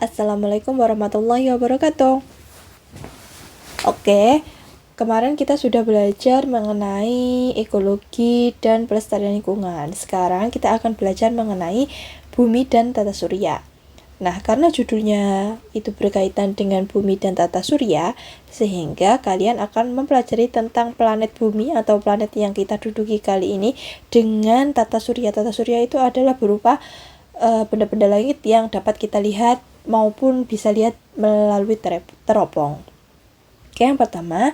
Assalamualaikum warahmatullahi wabarakatuh. Oke, kemarin kita sudah belajar mengenai ekologi dan pelestarian lingkungan. Sekarang kita akan belajar mengenai bumi dan tata surya. Nah, karena judulnya itu berkaitan dengan bumi dan tata surya, sehingga kalian akan mempelajari tentang planet bumi atau planet yang kita duduki kali ini dengan tata surya. Tata surya itu adalah berupa benda-benda langit yang dapat kita lihat maupun bisa lihat melalui teropong. Oke, yang pertama,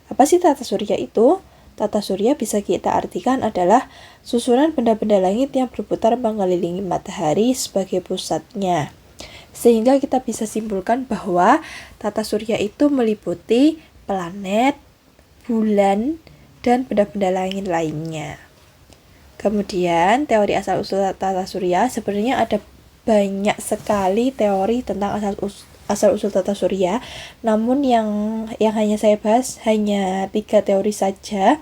apa sih tata surya itu? Tata surya bisa kita artikan adalah susunan benda-benda langit yang berputar mengelilingi matahari sebagai pusatnya. Sehingga kita bisa simpulkan bahwa tata surya itu meliputi planet, bulan, dan benda-benda langit lainnya. Kemudian teori asal-usul tata surya, sebenarnya ada banyak sekali teori tentang asal-usul tata surya, namun yang hanya saya bahas hanya 3 teori saja.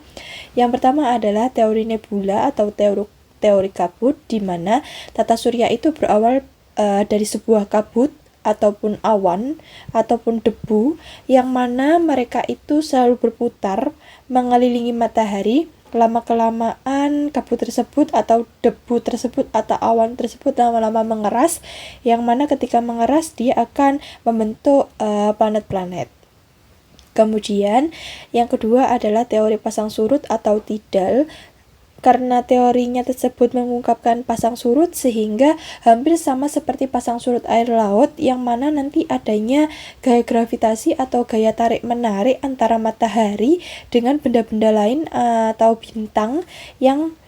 Yang pertama adalah teori nebula atau teori kabut, di mana tata surya itu berawal dari sebuah kabut ataupun awan ataupun debu yang mana mereka itu selalu berputar mengelilingi matahari. Lama-kelamaan kabut tersebut atau debu tersebut atau awan tersebut lama-lama mengeras, yang mana ketika mengeras dia akan membentuk planet-planet. Kemudian yang kedua adalah teori pasang surut atau tidal. Karena teorinya tersebut mengungkapkan pasang surut, sehingga hampir sama seperti pasang surut air laut, yang mana nanti adanya gaya gravitasi atau gaya tarik-menarik antara matahari dengan benda-benda lain atau bintang yang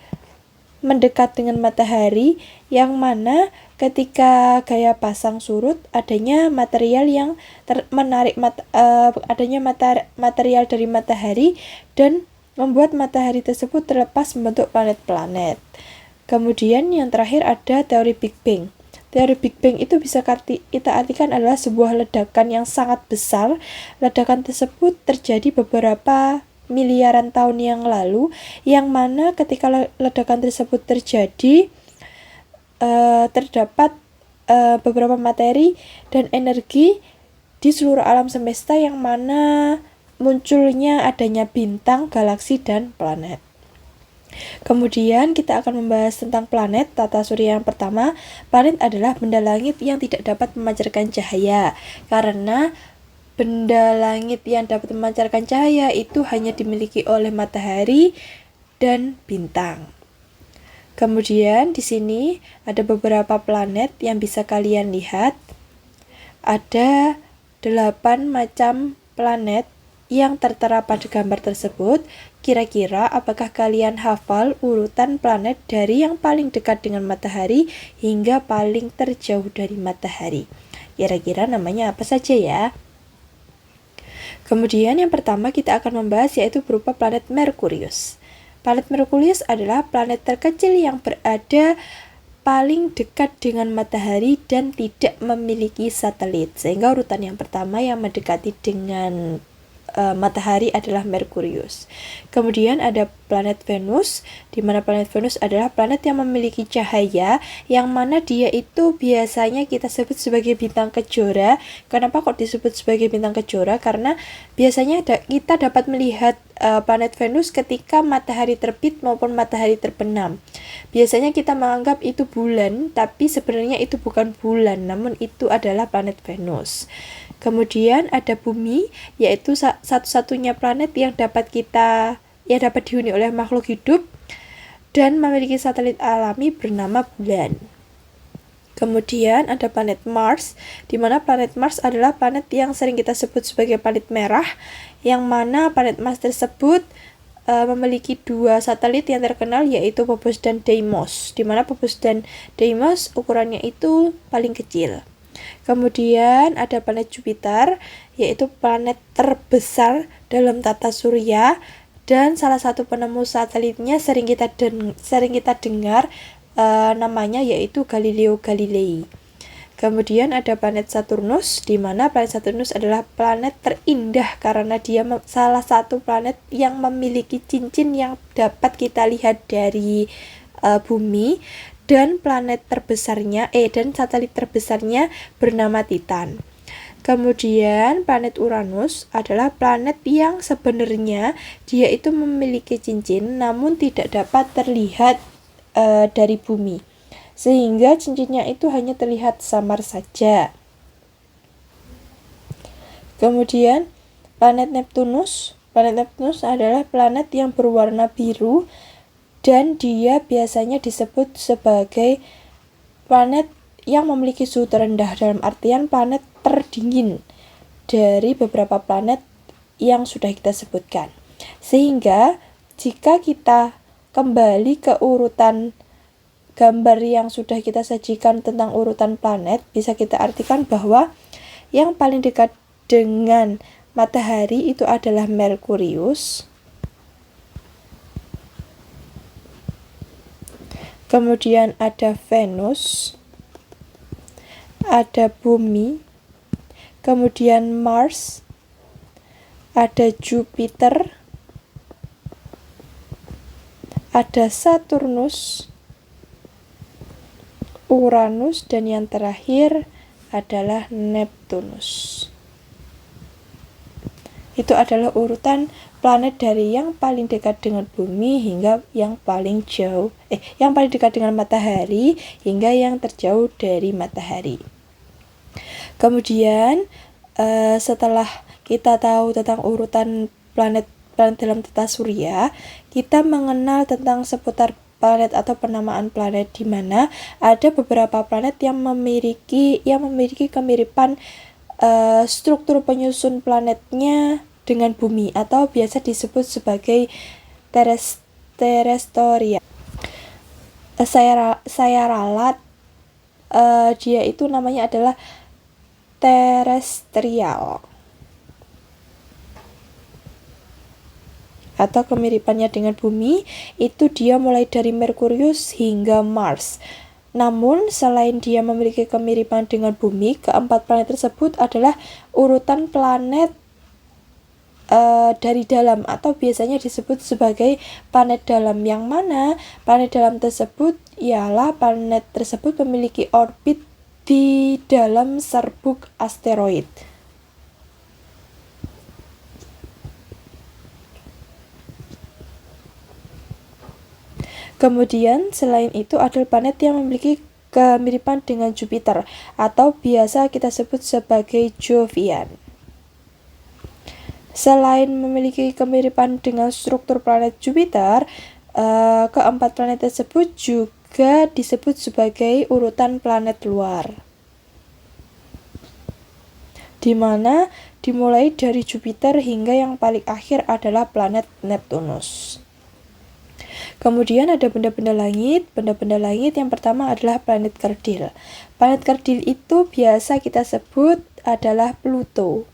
mendekat dengan matahari, yang mana ketika gaya pasang surut adanya material yang material dari matahari dan membuat matahari tersebut terlepas membentuk planet-planet. Kemudian yang terakhir ada teori Big Bang. Teori Big Bang itu bisa kita artikan adalah sebuah ledakan yang sangat besar. Ledakan tersebut terjadi beberapa miliaran tahun yang lalu, yang mana ketika ledakan tersebut terjadi terdapat beberapa materi dan energi di seluruh alam semesta, yang mana munculnya adanya bintang, galaksi, dan planet. Kemudian kita akan membahas tentang planet. Tata surya yang pertama, planet adalah benda langit yang tidak dapat memancarkan cahaya, karena benda langit yang dapat memancarkan cahaya itu hanya dimiliki oleh matahari dan bintang. Kemudian di sini ada beberapa planet yang bisa kalian lihat. Ada 8 macam planet yang tertera pada gambar tersebut. Kira-kira apakah kalian hafal urutan planet dari yang paling dekat dengan matahari hingga paling terjauh dari matahari? Kira-kira namanya apa saja ya? Kemudian yang pertama kita akan membahas yaitu berupa planet Merkurius. Planet Merkurius adalah planet terkecil yang berada paling dekat dengan matahari dan tidak memiliki satelit. Sehingga urutan yang pertama yang mendekati dengan matahari adalah Merkurius. Kemudian ada planet Venus, di mana planet Venus adalah planet yang memiliki cahaya, yang mana dia itu biasanya kita sebut sebagai bintang kejora. Kenapa kok disebut sebagai bintang kejora? Karena biasanya kita dapat melihat planet Venus ketika matahari terbit maupun matahari terbenam. Biasanya kita menganggap itu bulan, tapi sebenarnya itu bukan bulan, namun itu adalah planet Venus. Kemudian ada bumi, yaitu satu-satunya planet yang dapat dihuni oleh makhluk hidup dan memiliki satelit alami bernama bulan. Kemudian ada planet Mars, di mana planet Mars adalah planet yang sering kita sebut sebagai planet merah, yang mana planet Mars tersebut memiliki 2 satelit yang terkenal, yaitu Phobos dan Deimos, di mana Phobos dan Deimos ukurannya itu paling kecil. Kemudian ada planet Jupiter, yaitu planet terbesar dalam tata surya, dan salah satu penemu satelitnya sering kita dengar namanya yaitu Galileo Galilei. Kemudian ada planet Saturnus, di mana planet Saturnus adalah planet terindah karena dia salah satu planet yang memiliki cincin yang dapat kita lihat dari bumi, dan satelit terbesarnya bernama Titan. Kemudian planet Uranus adalah planet yang sebenarnya dia itu memiliki cincin namun tidak dapat terlihat dari bumi, sehingga cincinnya itu hanya terlihat samar saja. Kemudian planet Neptunus adalah planet yang berwarna biru dan dia biasanya disebut sebagai planet yang memiliki suhu terendah, dalam artian planet terdingin dari beberapa planet yang sudah kita sebutkan. Sehingga jika kita kembali ke urutan gambar yang sudah kita sajikan tentang urutan planet, bisa kita artikan bahwa yang paling dekat dengan matahari itu adalah Merkurius. Kemudian ada Venus, ada Bumi, kemudian Mars, ada Jupiter, ada Saturnus, Uranus, dan yang terakhir adalah Neptunus. Itu adalah urutan planet dari yang paling dekat dengan bumi hingga yang paling dekat dengan matahari hingga yang terjauh dari matahari. Kemudian setelah kita tahu tentang urutan planet dalam tata surya, kita mengenal tentang seputar planet atau penamaan planet, di mana ada beberapa planet yang memiliki kemiripan struktur penyusun planetnya dengan bumi atau biasa disebut sebagai terestoria. Saya ralat dia itu namanya adalah terestrial atau kemiripannya dengan bumi itu dia mulai dari Merkurius hingga Mars. Namun selain dia memiliki kemiripan dengan bumi, keempat planet tersebut adalah urutan planet dari dalam atau biasanya disebut sebagai planet dalam, yang mana planet dalam tersebut ialah planet tersebut memiliki orbit di dalam serbuk asteroid. Kemudian selain itu adalah planet yang memiliki kemiripan dengan Jupiter atau biasa kita sebut sebagai Jovian. Selain memiliki kemiripan dengan struktur planet Jupiter, keempat planet tersebut juga disebut sebagai urutan planet luar, di mana dimulai dari Jupiter hingga yang paling akhir adalah planet Neptunus. Kemudian ada benda-benda langit. Benda-benda langit yang pertama adalah planet kerdil. Planet kerdil itu biasa kita sebut adalah Pluto.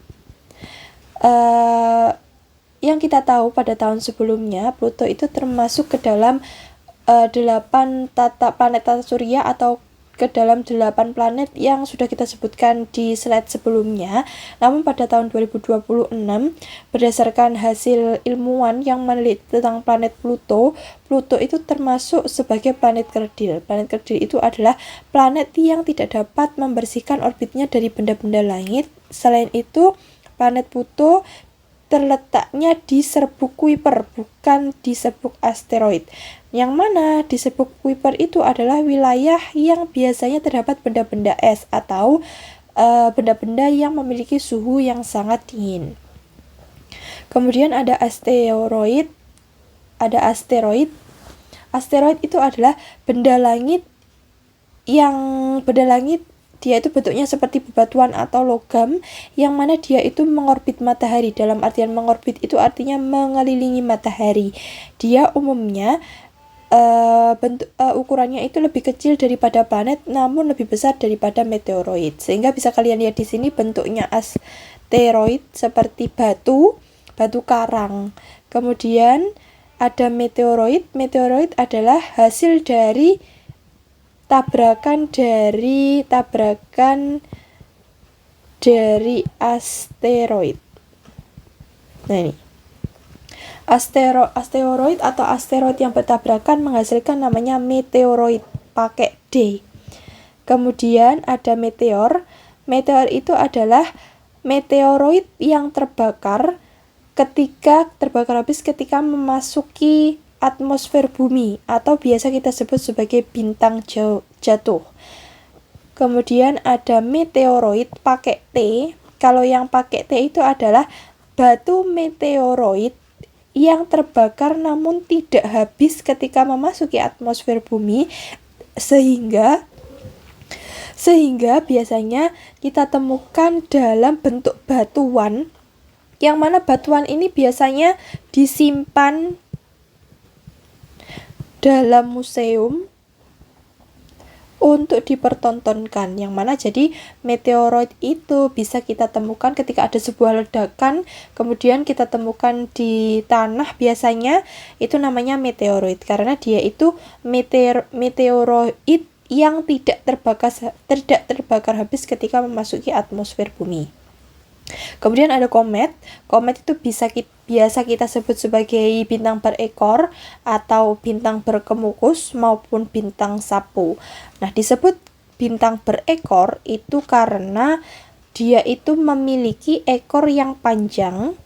Yang kita tahu pada tahun sebelumnya, Pluto itu termasuk ke dalam 8 planet tata surya atau ke dalam 8 planet yang sudah kita sebutkan di slide sebelumnya. Namun pada tahun 2026, berdasarkan hasil ilmuwan yang meneliti tentang planet Pluto itu termasuk sebagai planet kerdil. Planet kerdil itu adalah planet yang tidak dapat membersihkan orbitnya dari benda-benda langit. Selain itu, planet Pluto terletaknya di serbuk Kuiper, bukan di serbuk asteroid. Yang mana di serbuk Kuiper itu adalah wilayah yang biasanya terdapat benda-benda es atau benda-benda yang memiliki suhu yang sangat dingin. Kemudian ada asteroid. Asteroid itu adalah benda langit dia itu bentuknya seperti bebatuan atau logam, yang mana dia itu mengorbit matahari. Dalam artian mengorbit itu artinya mengelilingi matahari. Dia umumnya ukurannya itu lebih kecil daripada planet, namun lebih besar daripada meteoroid. Sehingga bisa kalian lihat di sini bentuknya asteroid seperti batu karang. Kemudian ada meteoroid. Meteoroid adalah hasil dari tabrakan dari asteroid. Nah ini asteroid atau asteroid yang bertabrakan menghasilkan namanya meteoroid. pakai D. Kemudian ada meteor. Meteor itu adalah meteoroid yang terbakar habis ketika memasuki atmosfer bumi atau biasa kita sebut sebagai bintang jatuh. Kemudian ada meteoroid pakai T. Kalau yang pakai T itu adalah batu meteoroid yang terbakar namun tidak habis ketika memasuki atmosfer bumi, sehingga biasanya kita temukan dalam bentuk batuan, yang mana batuan ini biasanya disimpan dalam museum untuk dipertontonkan, yang mana jadi meteoroid itu bisa kita temukan ketika ada sebuah ledakan, kemudian kita temukan di tanah, biasanya itu namanya meteoroid karena dia itu meteoroid yang tidak terbakar habis ketika memasuki atmosfer bumi. Kemudian ada komet. Komet itu biasa kita sebut sebagai bintang berekor atau bintang berkemukus maupun bintang sapu. Nah, disebut bintang berekor itu karena dia itu memiliki ekor yang panjang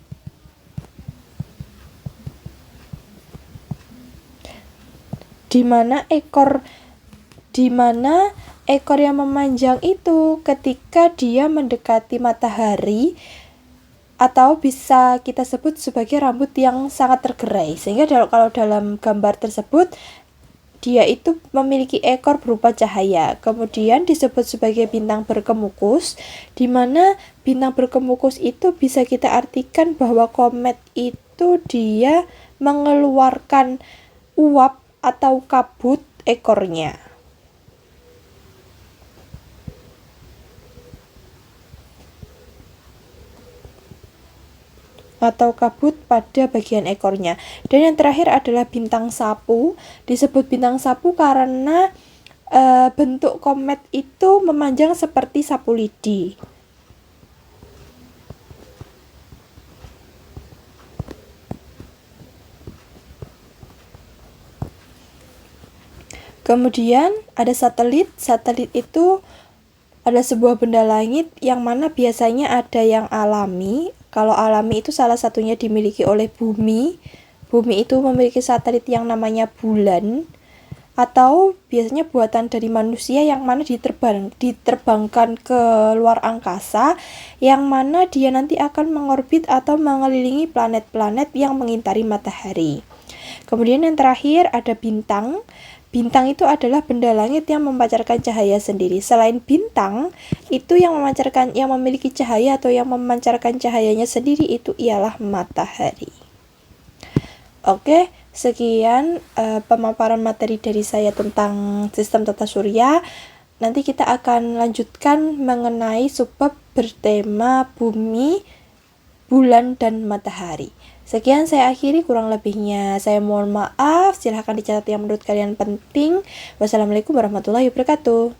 di mana ekor yang memanjang itu ketika dia mendekati matahari, atau bisa kita sebut sebagai rambut yang sangat tergerai, sehingga kalau dalam gambar tersebut dia itu memiliki ekor berupa cahaya. Kemudian disebut sebagai bintang berkemukus, di mana bintang berkemukus itu bisa kita artikan bahwa komet itu dia mengeluarkan uap atau kabut ekornya. Atau kabut pada bagian ekornya. Dan yang terakhir adalah bintang sapu. Disebut bintang sapu karena bentuk komet itu memanjang seperti sapu lidi. Kemudian ada satelit. Satelit itu adalah sebuah benda langit yang mana biasanya ada yang alami. Kalau alami itu salah satunya dimiliki oleh bumi. Bumi itu memiliki satelit yang namanya bulan, atau biasanya buatan dari manusia yang mana diterbangkan ke luar angkasa, yang mana dia nanti akan mengorbit atau mengelilingi planet-planet yang mengitari matahari. Kemudian yang terakhir ada bintang. Bintang itu adalah benda langit yang memancarkan cahaya sendiri. Selain bintang, itu yang memiliki cahaya atau yang memancarkan cahayanya sendiri itu ialah matahari. Oke, sekian pemaparan materi dari saya tentang sistem tata surya. Nanti kita akan lanjutkan mengenai subbab bertema bumi, bulan, dan matahari. Sekian saya akhiri, kurang lebihnya saya mohon maaf. Silahkan dicatat yang menurut kalian penting. Wassalamualaikum warahmatullahi wabarakatuh.